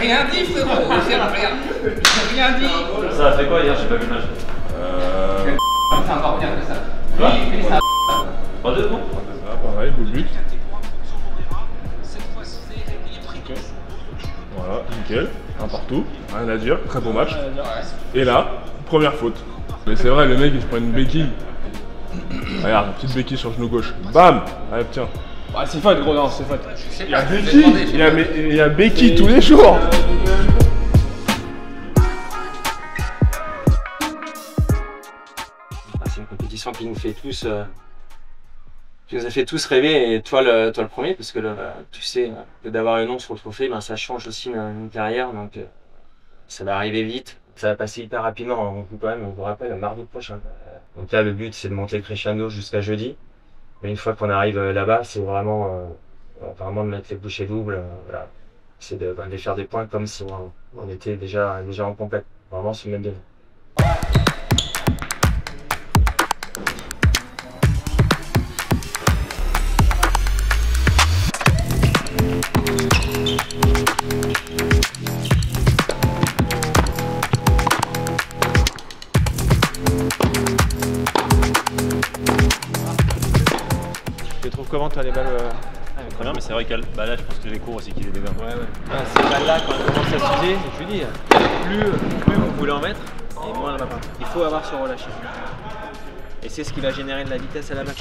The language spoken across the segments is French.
rien dit, frérot. J'ai rien dit. Ça a fait quoi hier? J'ai pas vu le match. Ça va revenir de ça. Quoi? 3-2, non? Ah, pareil, beau but. Voilà, nickel. Un partout, rien à dire, très beau match. Et là, première faute. Mais c'est vrai, le mec il se prend une béquille. Regarde, une petite béquille sur le genou gauche. Bam! Allez, tiens. Ah, c'est faute, gros, non, c'est faute. Il y a béquille, il y a béquille tous les jours. C'est une compétition qui nous fait tous, qui nous a fait tous rêver, et toi le premier, parce que tu sais que d'avoir un nom sur le trophée, ben, ça change aussi une carrière, donc ça va arriver vite, ça va passer hyper rapidement. On peut quand même, on vous rappelle, mardi prochain. Donc là, le but c'est de monter le crescendo jusqu'à jeudi, mais une fois qu'on arrive là-bas, c'est vraiment de mettre les bouchées doubles, voilà. C'est de faire des points comme si on était déjà en compète, vraiment sur le même niveau. Tu trouves comment toi les balles Très bien, mais c'est vrai que bah là, je pense que les cours aussi qu'il est dégâts. Ouais. Ces balles-là, quand elles commencent à s'user, je lui dis, plus vous voulez en mettre, et moins elle va pas. Il faut avoir ce relâché. Et c'est ce qui va générer de la vitesse à la balle.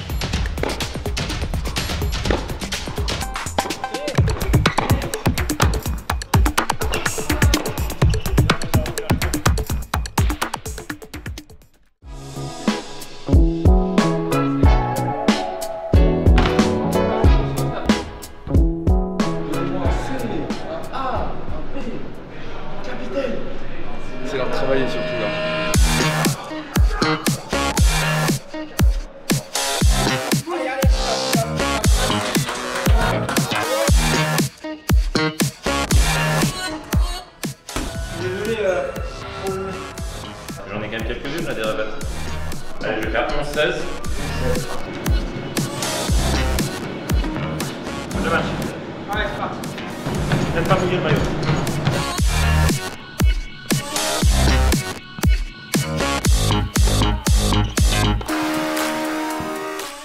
C'est leur travailler surtout là. J'en ai quand même quelques-unes là des rabattes. Allez, je vais faire 11-16. Le match. Allez, c'est parti. Peut-être pas mouiller le maillot.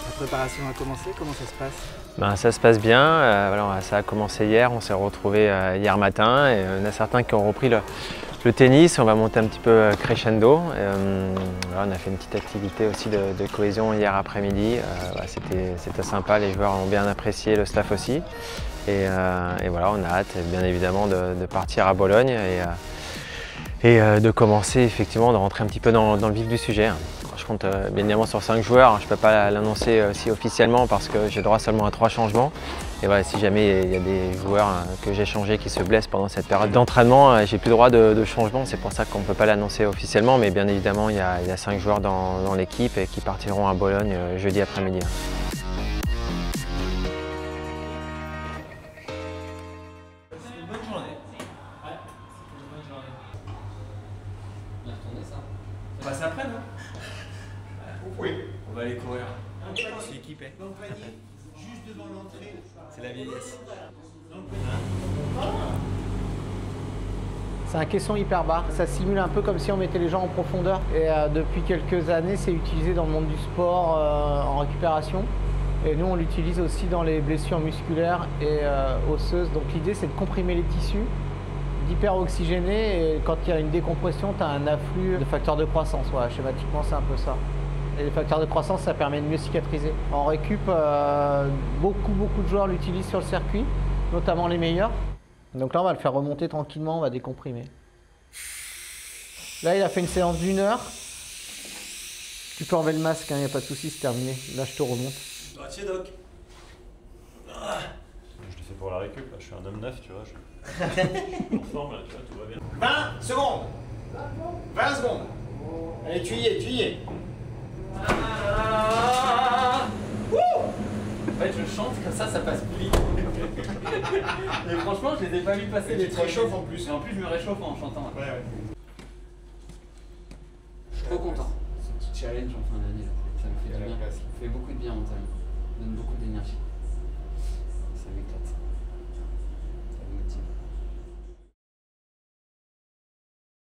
La préparation a commencé, comment ça se passe? Ben, ça se passe bien, voilà, ça a commencé hier, on s'est retrouvés hier matin, et on a certains qui ont repris le tennis, on va monter un petit peu crescendo. Voilà, on a fait une petite activité aussi de cohésion hier après-midi, voilà, c'était sympa, les joueurs ont bien apprécié, le staff aussi. Et voilà, on a hâte bien évidemment de partir à Bologne et de commencer effectivement, de rentrer un petit peu dans le vif du sujet. Je compte bien évidemment sur 5 joueurs, je ne peux pas l'annoncer aussi officiellement parce que j'ai droit seulement à 3 changements. Et voilà, si jamais il y a des joueurs que j'ai changés qui se blessent pendant cette période d'entraînement, j'ai plus le droit de changement, c'est pour ça qu'on ne peut pas l'annoncer officiellement. Mais bien évidemment, il y a 5 joueurs dans l'équipe et qui partiront à Bologne jeudi après-midi. On passe après, non? Oui. On va aller courir. Je suis équipé. Juste devant l'entrée. C'est la vieillesse. C'est un caisson hyper bas. Ça simule un peu comme si on mettait les gens en profondeur. Et depuis quelques années, c'est utilisé dans le monde du sport en récupération. Et nous, on l'utilise aussi dans les blessures musculaires et osseuses. Donc l'idée, c'est de comprimer les tissus, d'hyperoxygéner. Et quand il y a une décompression, tu as un afflux de facteurs de croissance. Voilà, schématiquement, c'est un peu ça. Et les facteurs de croissance, ça permet de mieux cicatriser. En récup, beaucoup de joueurs l'utilisent sur le circuit, notamment les meilleurs. Donc là, on va le faire remonter tranquillement, on va décomprimer. Là, il a fait une séance d'1 heure. Tu peux enlever le masque, il n'y a pas de souci, c'est terminé. Là, je te remonte. Gratier, Doc. Je l'ai fait pour la récup, là. Je suis un homme neuf, tu vois. Je suis en forme, là, tu vois, tout va bien. 20 secondes. 20 secondes. Allez, tu y es. En fait, je chante, comme ça passe plus vite. Mais franchement, je les ai pas vus passer les 3 réchauffes en plus. Et en plus, je me réchauffe en chantant. Ouais. Je suis trop content. C'est un petit challenge en fin d'année. Ça me fait du bien. Ça me fait beaucoup de bien mentalement.